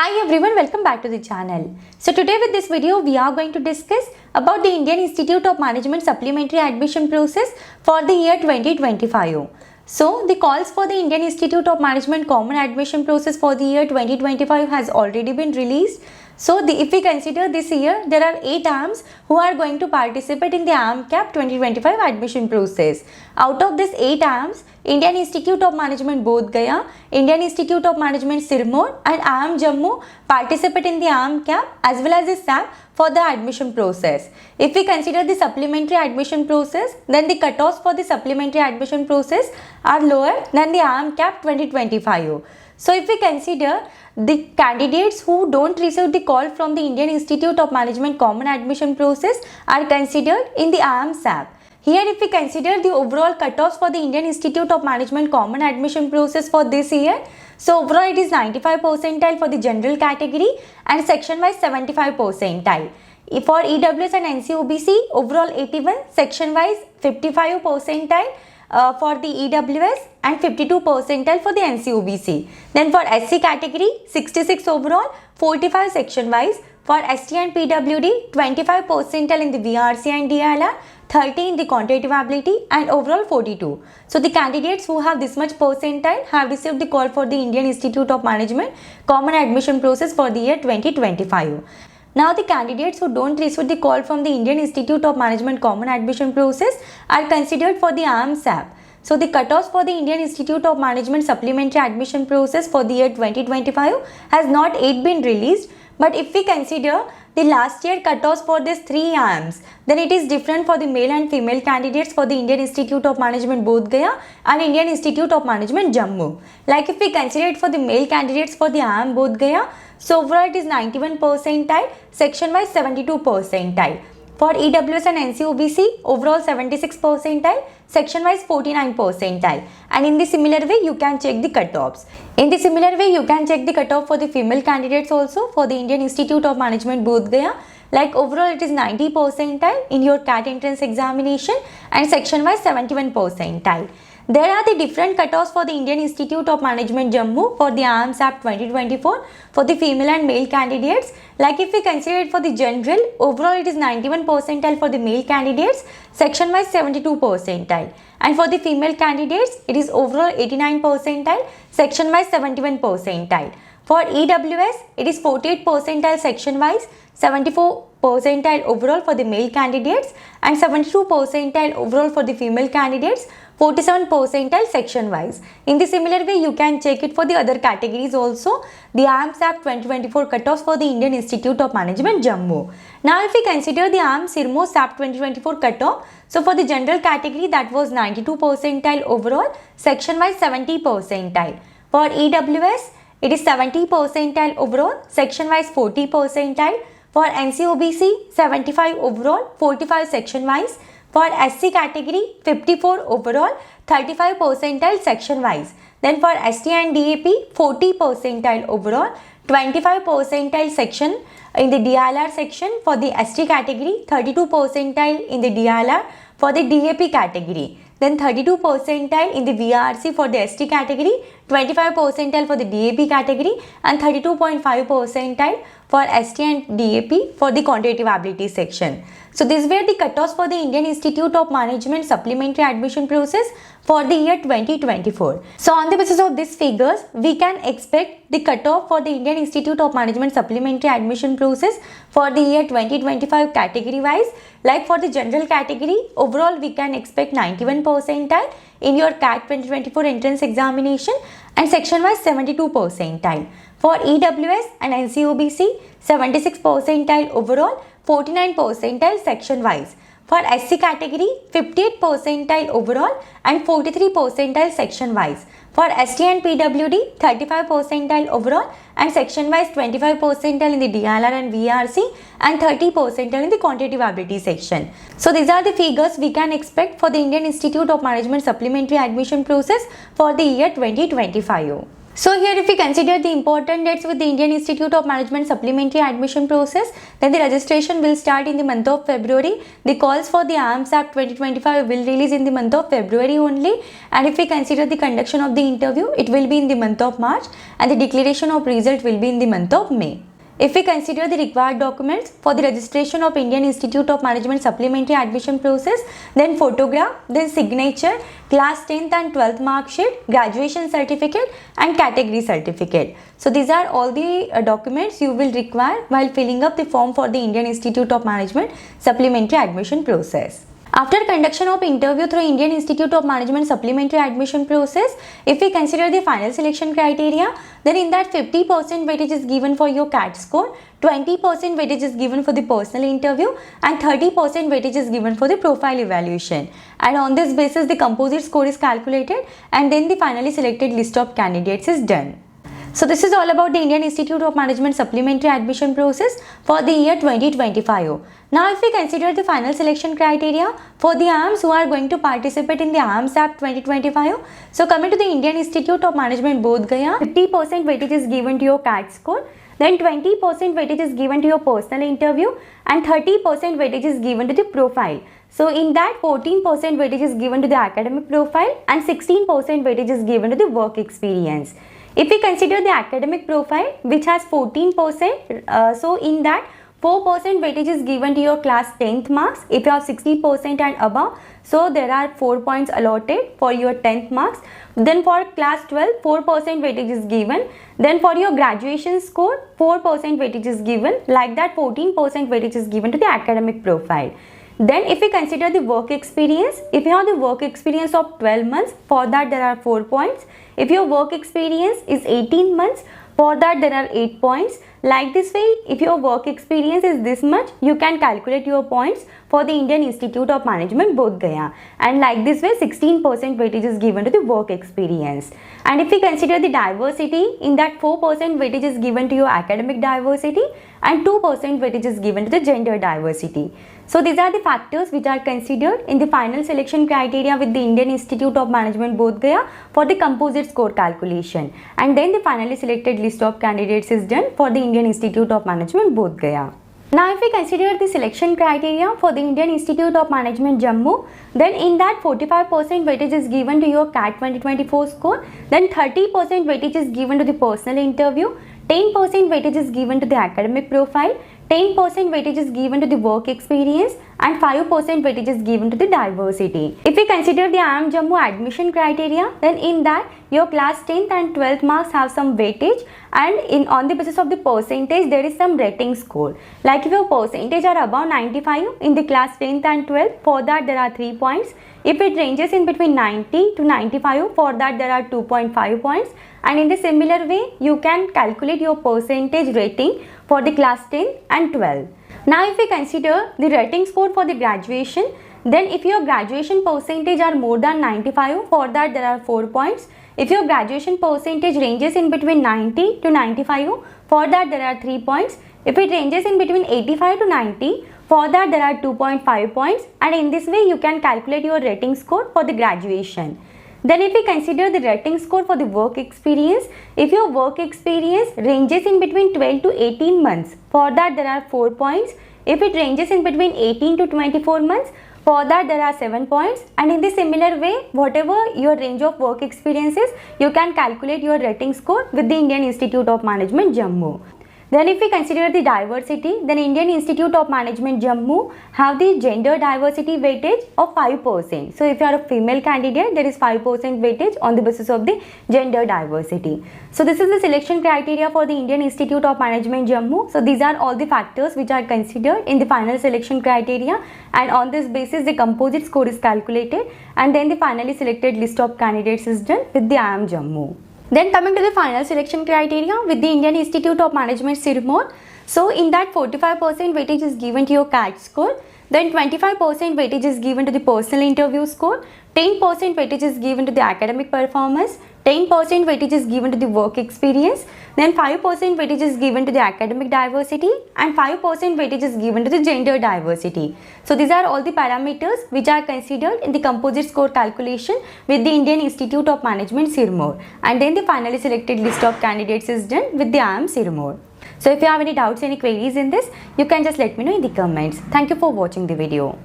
Hi everyone, welcome back to the channel. So today with this video we are going to discuss about the Indian Institute of Management supplementary admission process for the year 2025. So the calls for the Indian Institute of Management common admission process for the year 2025 has already been released. So if we consider this year, there are 8 IIMs who are going to participate in the IIM CAP 2025 admission process. Out of these 8 IIMs, Indian Institute of Management Bodh Gaya, Indian Institute of Management Sirmaur and IIM Jammu participate in the IIM CAP as well as the SAP for the admission process. If we consider the supplementary admission process, then the cutoffs for the supplementary admission process are lower than the IIM CAP 2025. So if we consider the candidates who don't receive the call from the Indian Institute of Management common admission process are considered in the IIM SAP. Here if we consider the overall cutoffs for the Indian Institute of Management common admission process for this year, so overall it is 95 percentile for the general category and section wise 75 percentile. For EWS and NCOBC, overall 81, section wise 55 percentile. For the EWS and 52 percentile for the NCOBC. Then for SC category 66 overall, 45 section wise. For ST and PWD 25 percentile in the VRC and DLR, 30 in the quantitative ability and overall 42. So the candidates who have this much percentile have received the call for the Indian Institute of Management common admission process for the year 2025. Now the candidates who don't receive the call from the Indian Institute of Management common admission process are considered for the IIM SAP. So the cutoffs for the Indian Institute of Management supplementary admission process for the year 2025 has not yet been released. But if we consider the last year cutoffs for these 3 IIMs, then it is different for the male and female candidates for the Indian Institute of Management Bodh Gaya and Indian Institute of Management Jammu. Like if we consider it for the male candidates for the IIM Bodh Gaya, so overall it is 91 percentile, section wise 72 percentile. For EWS and NCOBC, overall 76 percentile, section wise 49 percentile. And in the similar way, you can check the cutoffs. In the similar way, you can check the cutoff for the female candidates also for the Indian Institute of Management Bodh Gaya. Like overall it is 90 percentile in your CAT entrance examination and section wise 71 percentile. There are the different cutoffs for the Indian Institute of Management Jammu for the IIM SAP 2024 for the female and male candidates. Like if we consider it for the general, overall it is 91 percentile for the male candidates, section wise 72 percentile. And for the female candidates, it is overall 89 percentile, section wise 71 percentile. For EWS, it is 48 percentile section wise, 74 percentile overall for the male candidates and 72 percentile overall for the female candidates, 47 percentile section wise. In the similar way, you can check it for the other categories also. The IIM SAP 2024 cutoffs for the Indian Institute of Management Jammu. Now if we consider the IIM Sirmaur SAP 2024 cutoff, so for the general category that was 92 percentile overall, section wise 70 percentile. For EWS, it is 70 percentile overall, section wise 40 percentile. For NCOBC, 75 overall, 45 section wise. For SC category, 54 overall, 35 percentile section wise. Then for ST and DAP, 40 percentile overall, 25 percentile section in the DLR section. For the ST category, 32 percentile in the DLR for the DAP category. Then 32 percentile in the VRC for the ST category, 25 percentile for the DAP category and 32.5 percentile for ST and DAP for the quantitative ability section. So these were the cutoffs for the Indian Institute of Management supplementary admission process for the year 2024. So on the basis of these figures, we can expect the cutoff for the Indian Institute of Management supplementary admission process for the year 2025 category wise. Like for the general category, overall we can expect 91 percentile in your CAT 2024 entrance examination and section wise 72 percentile. For EWS and NCOBC, 76 percentile overall, 49 percentile section wise. For SC category, 58 percentile overall and 43 percentile section wise. For ST and PWD, 35 percentile overall and section wise 25 percentile in the DLR and VRC and 30 percentile in the quantitative ability section. So these are the figures we can expect for the Indian Institute of Management supplementary admission process for the year 2025. So here if we consider the important dates with the Indian Institute of Management supplementary admission process, then the registration will start in the month of February. The calls for the IIM SAP 2025 will release in the month of February only, and if we consider the conduction of the interview, it will be in the month of March, and the declaration of result will be in the month of May. If we consider the required documents for the registration of Indian Institute of Management supplementary admission process, then photograph, then signature, class 10th and 12th mark sheet, graduation certificate and category certificate. So these are all the documents you will require while filling up the form for the Indian Institute of Management supplementary admission process. After conduction of interview through Indian Institute of Management supplementary admission process, if we consider the final selection criteria, then in that 50% weightage is given for your CAT score, 20% weightage is given for the personal interview and 30% weightage is given for the profile evaluation. And on this basis, the composite score is calculated and then the finally selected list of candidates is done. So this is all about the Indian Institute of Management supplementary admission process for the year 2025. Now if we consider the final selection criteria for the IIMs who are going to participate in the IIM SAP 2025. So coming to the Indian Institute of Management Bodh Gaya, 50% weightage is given to your CAT score, then 20% weightage is given to your personal interview and 30% weightage is given to the profile. So in that 14% weightage is given to the academic profile and 16% weightage is given to the work experience. If we consider the academic profile which has 14%, so in that 4% weightage is given to your class 10th marks. If you have 60% and above, so there are 4 points allotted for your 10th marks. Then for class 12, 4% weightage is given. Then for your graduation score, 4% weightage is given. Like that 14% weightage is given to the academic profile. Then if we consider the work experience, if you have the work experience of 12 months, for that there are 4 points. If your work experience is 18 months, for that there are 8 points. Like this way, if your work experience is this much, you can calculate your points for the Indian Institute of Management Bodh Gaya. And like this way, 16% weightage is given to the work experience. And if we consider the diversity, in that 4% weightage is given to your academic diversity and 2% weightage is given to the gender diversity. So these are the factors which are considered in the final selection criteria with the Indian Institute of Management Bodh Gaya for the composite score calculation. And then the finally selected list of candidates is done for the Indian Institute of Management Bodh Gaya. Now if we consider the selection criteria for the Indian Institute of Management Jammu, then in that 45% weightage is given to your CAT 2024 score, then 30% weightage is given to the personal interview, 10% weightage is given to the academic profile, 10% weightage is given to the work experience and 5% weightage is given to the diversity. If we consider the IIM Jammu admission criteria, then in that your class 10th and 12th marks have some weightage, and on the basis of the percentage there is some rating score. Like if your percentage are above 95 in the class 10th and 12th, for that there are 3 points. If it ranges in between 90 to 95, for that there are 2.5 points. And in the similar way, you can calculate your percentage rating for the class 10 and 12. Now if we consider the rating score for the graduation, then if your graduation percentage are more than 95, for that there are 4 points. If your graduation percentage ranges in between 90 to 95, for that there are 3 points. If it ranges in between 85 to 90, for that there are 2.5 points, and in this way you can calculate your rating score for the graduation. Then if we consider the rating score for the work experience, if your work experience ranges in between 12 to 18 months, for that there are 4 points. If it ranges in between 18 to 24 months, for that there are 7 points. And in the similar way, whatever your range of work experience is, you can calculate your rating score with the Indian Institute of Management Jammu. Then if we consider the diversity, then Indian Institute of Management Jammu have the gender diversity weightage of 5%. So if you are a female candidate, there is 5% weightage on the basis of the gender diversity. So this is the selection criteria for the Indian Institute of Management Jammu. So these are all the factors which are considered in the final selection criteria, and on this basis the composite score is calculated, and then the finally selected list of candidates is done with the IIM Jammu. Then coming to the final selection criteria with the Indian Institute of Management Sirmaur. So in that 45% weightage is given to your CAT score, then 25% weightage is given to the personal interview score, 10% weightage is given to the academic performance, 10% weightage is given to the work experience, then 5% weightage is given to the academic diversity, and 5% weightage is given to the gender diversity. So these are all the parameters which are considered in the composite score calculation with the Indian Institute of Management Sirmaur, and then the finally selected list of candidates is done with the IIM Sirmaur. So if you have any doubts, any queries in this, you can just let me know in the comments. Thank you for watching the video.